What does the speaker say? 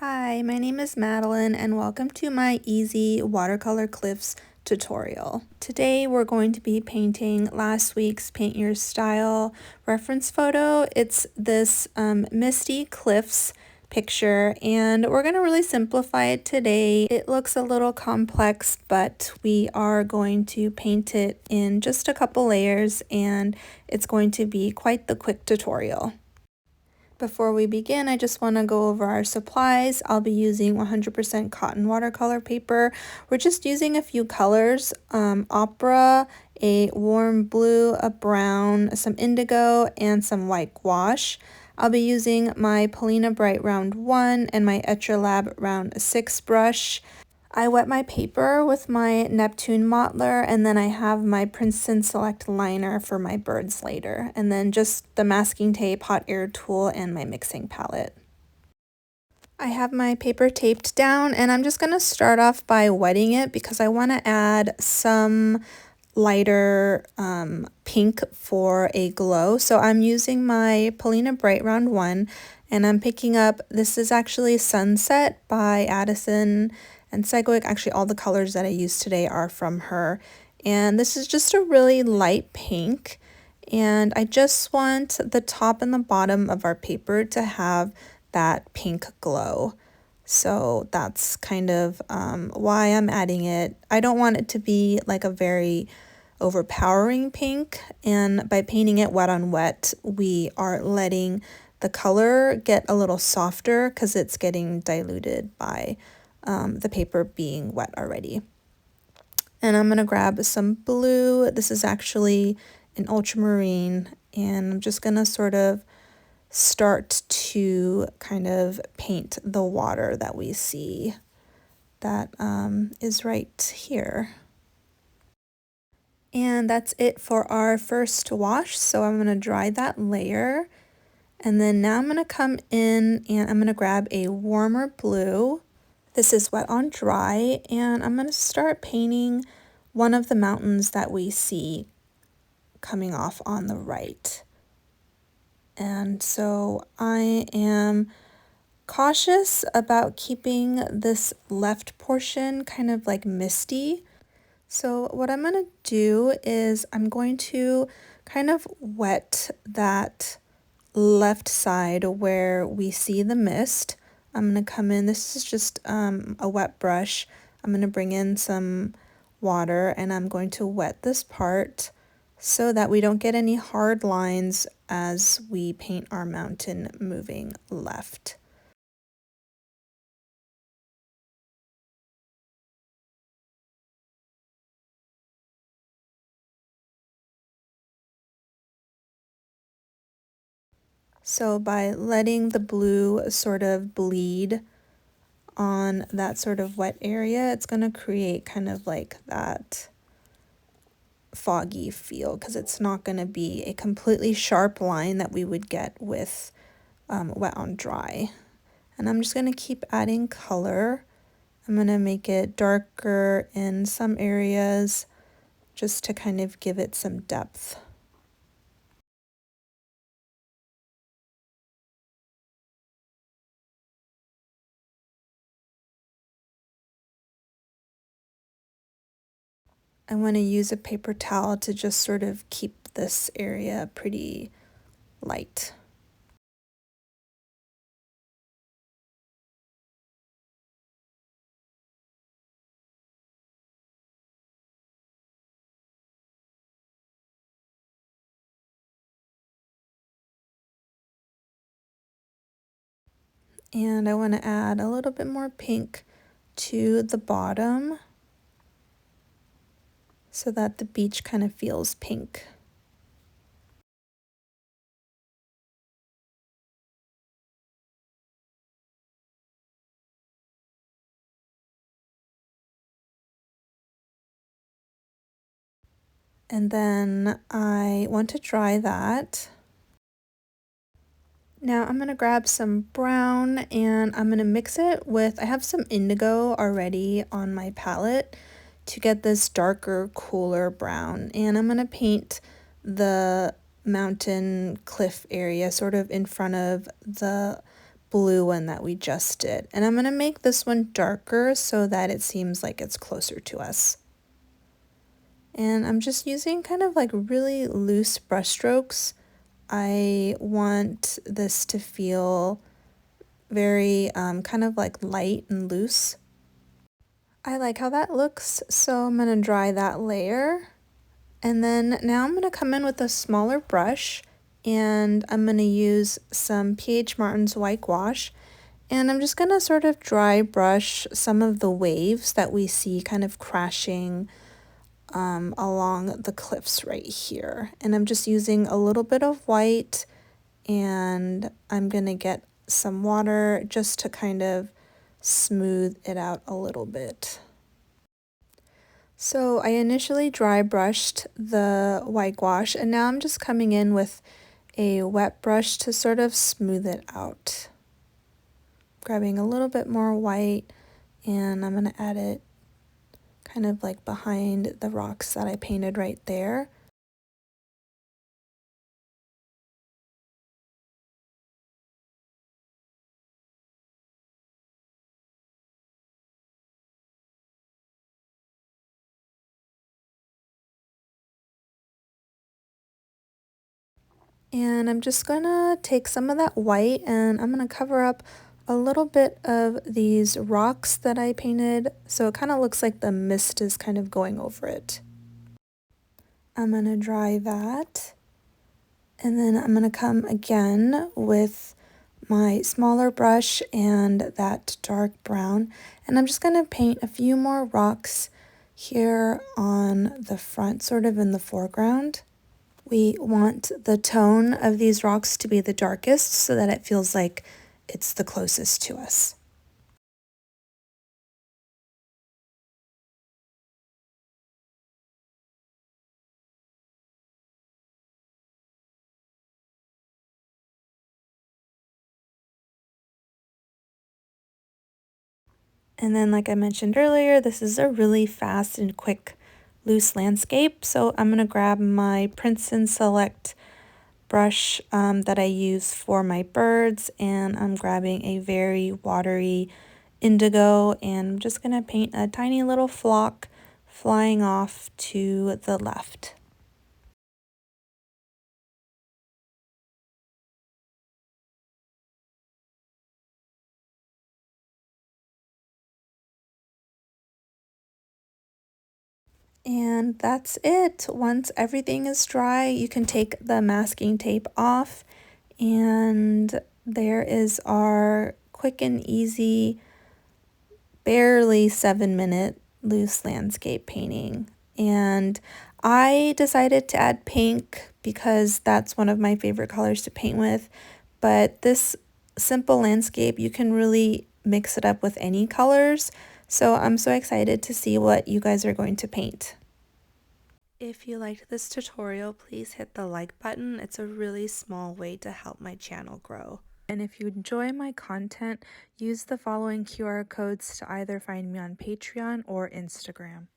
Hi, my name is Madeline and welcome to my easy watercolor cliffs tutorial. Today we're going to be painting last week's Paint Your Style reference photo. It's this misty cliffs picture and we're going to really simplify it today. It looks a little complex, but we are going to paint it in just a couple layers and it's going to be quite the quick tutorial. Before we begin, I just want to go over our supplies. I'll be using 100% cotton watercolor paper. We're just using a few colors, opera, a warm blue, a brown, some indigo, and some white gouache. I'll be using my Polina Bright round 1 and my Etchr Lab round 6 brush. I wet my paper with my Neptune modeler, and then I have my Princeton Select liner for my birds later, and then just the masking tape, hot air tool, and my mixing palette. I have my paper taped down, and I'm just going to start off by wetting it because I want to add some lighter pink for a glow. So I'm using my Polina Bright round 1, and I'm picking up, this is actually Sunset by Addison and Segwick. Actually, all the colors that I used today are from her. And this is just a really light pink. And I just want the top and the bottom of our paper to have that pink glow. So that's kind of why I'm adding it. I don't want it to be like a very overpowering pink. And by painting it wet on wet, we are letting the color get a little softer because it's getting diluted by the paper being wet already. And I'm going to grab some blue. This is actually an ultramarine, and I'm just going to sort of start to kind of paint the water that we see that is right here. And that's it for our first wash. So I'm going to dry that layer. And then now I'm going to come in and I'm going to grab a warmer blue. This is wet on dry, and I'm going to start painting one of the mountains that we see coming off on the right. And so I am cautious about keeping this left portion kind of like misty. So what I'm going to do is I'm going to kind of wet that left side where we see the mist. I'm going to come in, this is just a wet brush. I'm going to bring in some water and I'm going to wet this part so that we don't get any hard lines as we paint our mountain moving left. So by letting the blue sort of bleed on that sort of wet area, it's going to create kind of like that foggy feel because it's not going to be a completely sharp line that we would get with wet on dry. And I'm just going to keep adding color. I'm going to make it darker in some areas just to kind of give it some depth. I want to use a paper towel to just sort of keep this area pretty light. And I want to add a little bit more pink to the bottom so that the beach kind of feels pink. And then I want to dry that. Now I'm going to grab some brown and I'm going to mix it with, I have some indigo already on my palette to get this darker, cooler brown. And I'm going to paint the mountain cliff area sort of in front of the blue one that we just did. And I'm going to make this one darker so that it seems like it's closer to us. And I'm just using kind of like really loose brush strokes. I want this to feel very kind of like light and loose. I like how that looks, so I'm going to dry that layer. And then now I'm going to come in with a smaller brush and I'm going to use some PH Martin's white gouache. And I'm just going to sort of dry brush some of the waves that we see kind of crashing along the cliffs right here. And I'm just using a little bit of white and I'm going to get some water just to kind of smooth it out a little bit. So I initially dry brushed the white gouache and now I'm just coming in with a wet brush to sort of smooth it out. Grabbing a little bit more white and I'm going to add it kind of like behind the rocks that I painted right there. And I'm just gonna take some of that white and I'm gonna cover up a little bit of these rocks that I painted so it kind of looks like the mist is kind of going over it. I'm gonna dry that and then I'm gonna come again with my smaller brush and that dark brown and I'm just gonna paint a few more rocks here on the front, sort of in the foreground. We want the tone of these rocks to be the darkest so that it feels like it's the closest to us. And then, like I mentioned earlier, this is a really fast and quick loose landscape. So I'm going to grab my Princeton Select brush that I use for my birds, and I'm grabbing a very watery indigo, and I'm just going to paint a tiny little flock flying off to the left. And that's it. Once everything is dry, you can take the masking tape off, and there is our quick and easy, barely 7-minute loose landscape painting. And I decided to add pink because that's one of my favorite colors to paint with, but this simple landscape, you can really mix it up with any colors. So I'm so excited to see what you guys are going to paint. If you liked this tutorial, please hit the like button. It's a really small way to help my channel grow. And if you enjoy my content, use the following QR codes to either find me on Patreon or Instagram.